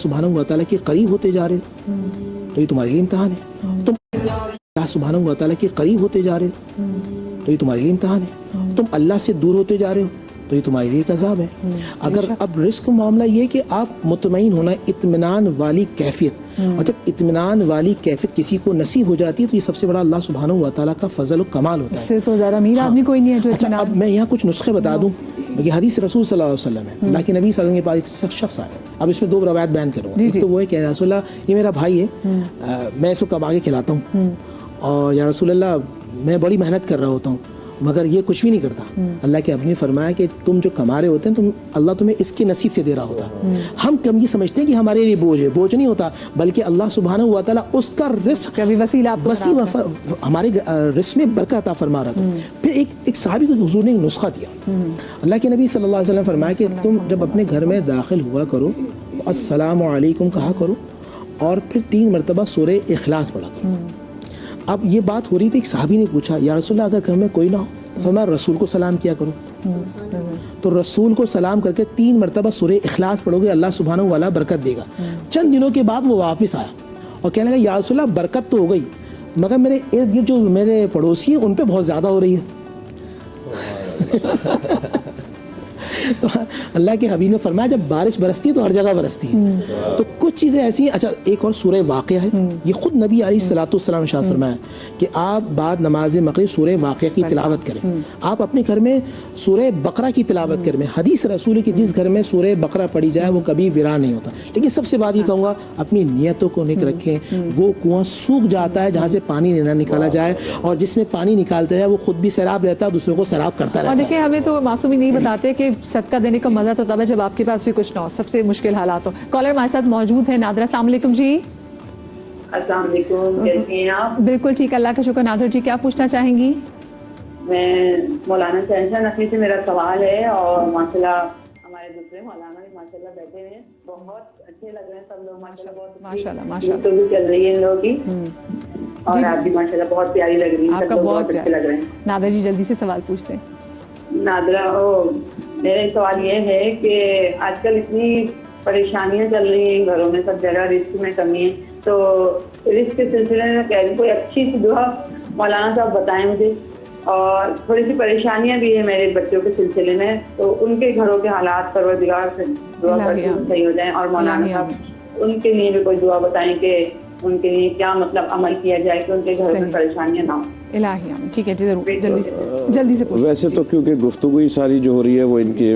सुब्हानहू व तआला के करीब होते जा रहे हो तो ये तुम्हारे लिए इम्तिहान है। तुम अल्लाह सुब्हानहू व तआला के करीब होते जा रहे हो तो ये तुम्हारे लिए इम्तिहान है। तुम अल्लाह से दूर होते जा रहे हो तो ये तुम्हारे लिए एक अज़ाब है। अगर अब रिस्क मामला ये कि आप मुतमईन होना, इत्मीनान वाली कैफियत, और जब इत्मीनान वाली कैफियत किसी को नसीब हो जाती है तो ये सबसे बड़ा अल्लाह सुब्हानहू व तआला का फजल और कमाल होता है। इससे तो ज़्यादा अमीर आदमी कोई नहीं है जो। अच्छा, अब मैं यहाँ कुछ नुस्खे बता दूँ। ये हदीस रसूल सल्लल्लाहु अलैहि वसल्लम है, अल्लाह के नबी सल्लल्लाहु अलैहि वसल्लम के पास एक शख्स आया। अब इसमें दो रवायत बयान करूँगा। एक तो वो है कि या रसूल अल्लाह, ये मेरा भाई है, मैं इसको कमा के खिलाता हूँ, और या रसूल अल्लाह मैं बड़ी मेहनत कर रहा होता हूँ मगर ये कुछ भी नहीं करता। अल्लाह के हबीब ने फरमाया कि तुम जो कमा रहे होते हैं तुम अल्लाह तुम्हें इसके नसीब से दे रहा होता है। हम कम ये समझते हैं कि हमारे लिए बोझ है, बोझ नहीं होता, बल्कि अल्लाह सुब्हानहू व तआला उसका रिस्क वसीला हमारे रिस्क में बरकत अता फरमा रहा था। फिर एक सहाबी को हुजूर ने एक नुस्खा दिया। अल्लाह के नबी सल्लल्लाहु अलैहि वसल्लम फरमाया कि तुम जब अपने घर में दाखिल हुआ करो अस्सलामु अलैकुम कहा करो और फिर 3 मरतबा सूरह इखलास पढ़ा करो। अब ये बात हो रही थी, एक सहाबी ने पूछा या रसूलल्लाह अगर घर में कोई ना हो तो फरमाया रसूल को सलाम किया करो। तो रसूल को सलाम करके 3 मरतबा सूरह इखलास पढ़ोगे अल्लाह सुब्हानहू व तआला बरकत देगा। चंद दिनों के बाद वो वापस आया और कहने लगा या रसूलल्लाह बरकत तो हो गई मगर मेरे इर्द गिर्द जो मेरे पड़ोसी हैं उन पे बहुत ज़्यादा हो रही है। तो अल्लाह के हबीब ने फरमाया जब बारिश बरसती है तो हर जगह बरसती है। तो कुछ चीज़ें ऐसी हैं। अच्छा, एक और सूरह वाक़िया है, ये खुद नबी अलैहिस्सलाम इरशाद फरमाया कि आप बाद नमाज मग़रिब सूरह वाक़िया की तिलावत करें। आप अपने घर में सूरह बकरा की तिलावत करें। हदीस रसूल की जिस घर में सूरह बकरा पढ़ी जाए वो कभी वीरान नहीं होता। लेकिन सबसे बात ये कहूँगा अपनी नियतों को नेक रखें। वो कुआं सूख जाता है जहाँ से पानी ना निकाला जाए, और जिसमें पानी निकालते हैं वो खुद भी सैराब रहता है, दूसरों को सैराब करता रहता है। और देखिए हमें तो मासूमी नहीं बताते कि सदका देने का मजा तो तब है जब आपके पास भी कुछ ना हो, सबसे मुश्किल हालात हो। कॉलर हमारे साथ मौजूद है नादरा। अस्सलाम वालेकुम जी। अस्सलाम वालेकुम, कैसी हैं आप? बिल्कुल ठीक, अल्लाह का शुक्र। नादरा जी क्या पूछना चाहेंगी? मैं मौलाना शहनशाह नकवी से मेरा सवाल है, और माशाल्लाह हमारे दूसरे मौलाना भी माशाल्लाह बैठे हुए हैं, बहुत अच्छे लग रहे हैं सब लोग माशाल्लाह, बहुत माशाल्लाह तो भी चल रही है इन लोगों की, और आप भी माशाल्लाह बहुत प्यारी लग रही है, आपका बहुत अच्छे लग रहे हैं। नादरा जी जल्दी से सवाल पूछते हैं। नादरा, मेरा सवाल ये है कि आजकल इतनी परेशानियां चल रही हैं घरों में, सब जगह रिस्क में कमी है, तो रिस्क के सिलसिले में कह रही कोई अच्छी सी दुआ मौलाना साहब बताएं मुझे। और थोड़ी सी परेशानियां भी है मेरे बच्चों के सिलसिले में, तो उनके घरों के हालात परवरदिगार से दुआ करके सही हो जाएं, और मौलाना साहब उनके लिए भी कोई दुआ बताएं कि उनके लिए क्या मतलब अमल किया जाए कि उनके घरों में परेशानियां ना हो। इलाही, ठीक है जी, जरूर जल्दी से वैसे तो क्योंकि गुफ्तगू ही सारी जो हो रही है वो इनके